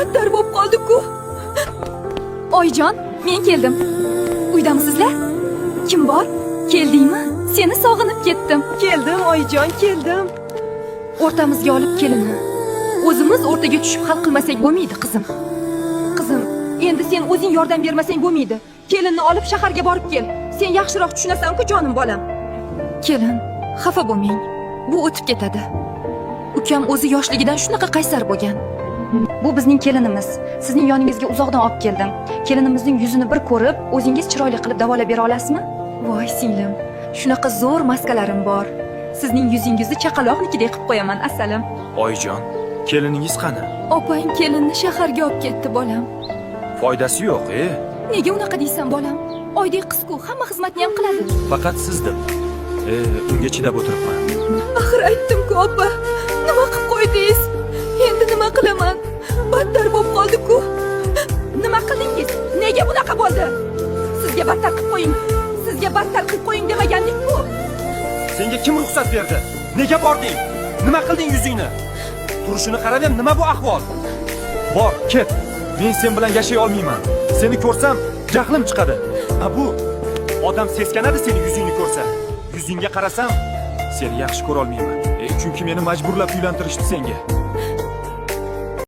battar bo'lib qoldi-ku. Oyijon, men keldim. Uydamisizlar? Kim bor? Keldingmi? Seni sog'inib ketdim. Keldim oyijon, keldim. O'rtamizga olib kelini. O'zimiz o'rtaga tushib hal qilmasak bo'lmaydi, qizim. Qizim, endi sen o'zing yordam bermasang bo'lmaydi. Kelinni olib shaharga borib kel. Sen yaxshiroq tushunasan-ku, jonim bolam. Kelin, xafa bo'lmang. Bu o'tib ketadi. Ukam o'zi yoshligidan shunaqa qaysar bo'lgan. Bu bizning kelinimiz. Sizning yoningizga uzoqdan olib keldim. Kelinimizning yuzini bir ko'rib, o'zingiz chiroyli qilib davolab bera olasizmi? Voy singlim, shunaqa zo'r maskalarim bor. Sizning yuzingizni chaqaloqnikidek qilib qo'yaman, asalim. Oyijon, keliningiz qani? Opang kelinni shaharga olib ketdi, bolam. Foydasi yo'q, Nega unaqa deysan, bolam? Oydek qiz-ku, hamma xizmatni ham qiladi. Faqat sizdim. Unga chidab o'tiribman. Axir aytdim-ku, opa. Nima qilib qo'ydingiz? Endi nima qilaman? Battar bo'lib qoldi-ku. Nima qildingiz? Nega bunaqa bo'ldi? Sizga battar qilib qo'ying. Sizga battar qilib qo'ying demagandik-ku. Senga kim ruxsat berdi? Nega bording? Nima qilding yuzingni? Turishini qarab ham nima bu ahvol? Bor, ket. Men sen bilan yashay olmayman. Seni ko'rsam jahlim chiqadi. Bu odam seskanadi seni yuzingni ko'rsa. Yuzingga qarasam seni yaxshi ko'ra olmayman. Chunki meni majburlab uylantirishdi senga.